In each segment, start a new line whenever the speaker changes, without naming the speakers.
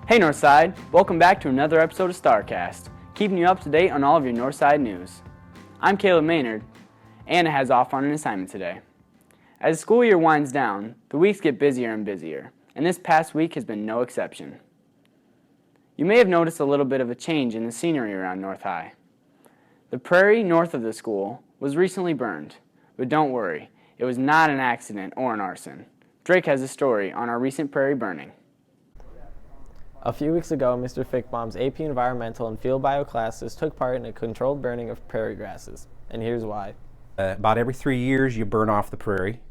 Hey Northside, welcome back to another episode of StarCast, keeping you up to date on all of your Northside news. I'm Caleb Maynard. Anna has off on an assignment today. As the school year winds down, the weeks get busier and busier, and this past week has been no exception. You may have noticed a little bit of a change in the scenery around North High. The prairie north of the school was recently burned, but don't worry, it was not an accident or an arson. Drake has a story on our recent prairie burning.
A few weeks ago, Mr. Fickbaum's AP Environmental and Field Bio classes took part in a controlled burning of prairie grasses, and here's why.
About every 3 years, you burn off the prairie.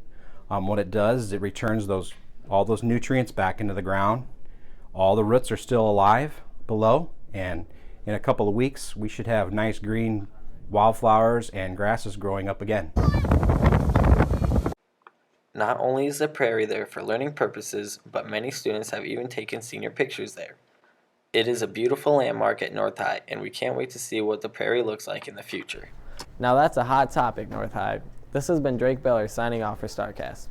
What it does is it returns all those nutrients back into the ground. All the roots are still alive below, and in a couple of weeks, we should have nice green wildflowers and grasses growing up again.
Not only is the prairie there for learning purposes, but many students have even taken senior pictures there. It is a beautiful landmark at North High, and we can't wait to see what the prairie looks like in the future.
Now that's a hot topic, North High. This has been Drake Beller signing off for StarCast.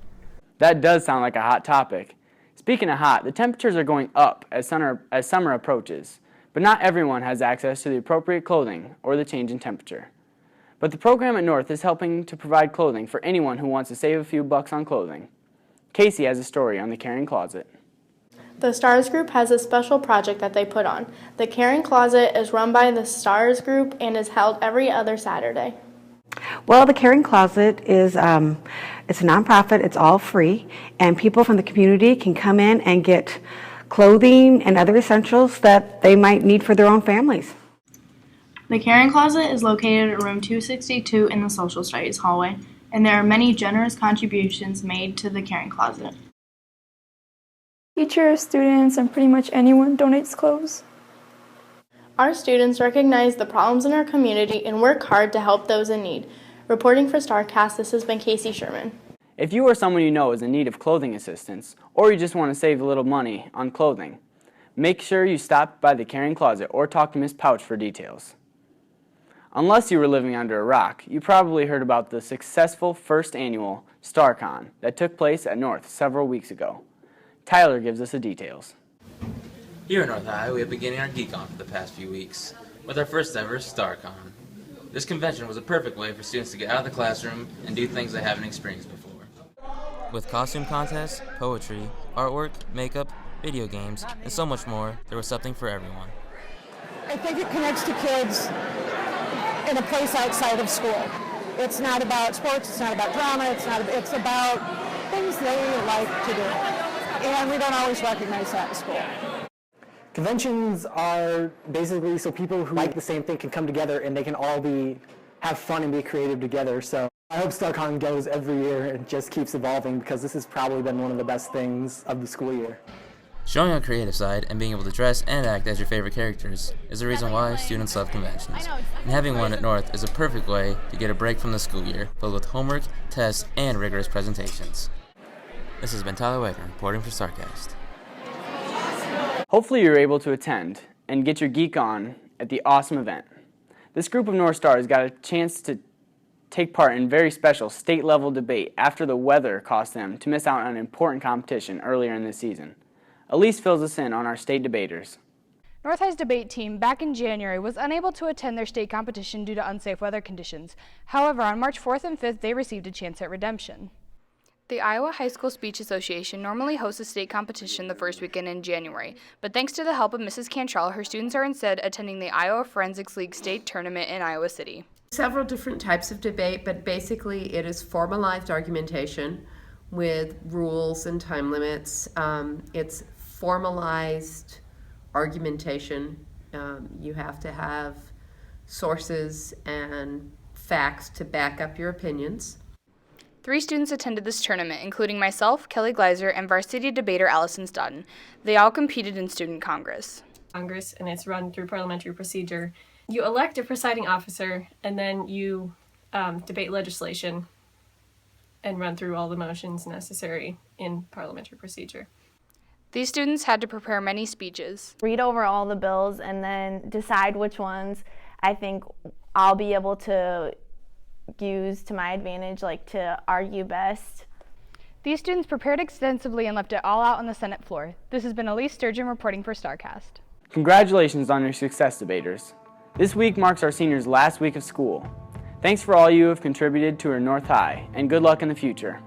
That does sound like a hot topic. Speaking of hot, the temperatures are going up as summer approaches, but not everyone has access to the appropriate clothing or the change in temperature. But the program at North is helping to provide clothing for anyone who wants to save a few bucks on clothing. Casey has a story on the Caring Closet.
The STARS group has a special project that they put on. The Caring Closet is run by the STARS group and is held every other Saturday.
Well, the Caring Closet is it's a nonprofit. It's all free, and people from the community can come in and get clothing and other essentials that they might need for their own families.
The Caring Closet is located in room 262 in the Social Studies hallway, and there are many generous contributions made to the Caring Closet.
Teachers, students, and pretty much anyone donates clothes.
Our students recognize the problems in our community and work hard to help those in need. Reporting for StarCast, this has been Casey Sherman.
If you or someone you know is in need of clothing assistance, or you just want to save a little money on clothing, make sure you stop by the Caring Closet or talk to Ms. Pouch for details. Unless you were living under a rock, you probably heard about the successful first annual StarCon that took place at North several weeks ago. Tyler gives us the details.
Here at North High, we have been getting our geek on for the past few weeks with our first ever StarCon. This convention was a perfect way for students to get out of the classroom and do things they haven't experienced before. With costume contests, poetry, artwork, makeup, video games, and so much more, there was something for everyone.
I think it connects to kids in a place outside of school. It's not about sports, it's not about drama, it's about things they like to do. And we don't always recognize that in school.
Conventions are basically so people who like the same thing can come together and they can all have fun and be creative together. So I hope StarCon goes every year and just keeps evolving, because this has probably been one of the best things of the school year.
Showing our creative side and being able to dress and act as your favorite characters is the reason why students love conventions. And having one at North is a perfect way to get a break from the school year, filled with homework, tests, and rigorous presentations. This has been Tyler Wagner reporting for StarCast.
Hopefully you're able to attend and get your geek on at the awesome event. This group of North Stars got a chance to take part in a very special state-level debate after the weather cost them to miss out on an important competition earlier in the season. Elise fills us in on our state debaters.
North High's debate team back in January was unable to attend their state competition due to unsafe weather conditions. However, on March 4th and 5th, they received a chance at redemption. The Iowa High School Speech Association normally hosts a state competition the first weekend in January, but thanks to the help of Mrs. Cantrell, her students are instead attending the Iowa Forensics League state tournament in Iowa City.
Several different types of debate, but basically it is formalized argumentation with rules and time limits. It's formalized argumentation. You have to have sources and facts to back up your opinions.
3 students attended this tournament, including myself, Kelly Gleiser, and varsity debater Allison Stodden. They all competed in Student Congress.
And it's run through parliamentary procedure. You elect a presiding officer, and then you debate legislation and run through all the motions necessary in parliamentary procedure.
These students had to prepare many speeches.
Read over all the bills and then decide which ones I think I'll be able to use to my advantage, like to argue best.
These students prepared extensively and left it all out on the Senate floor. This has been Elise Sturgeon reporting for StarCast.
Congratulations on your success, debaters. This week marks our seniors' last week of school. Thanks for all you have contributed to our North High, and good luck in the future.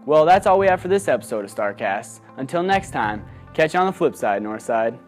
Well, that's all we have for this episode of StarCast. Until next time, catch you on the flip side, Northside.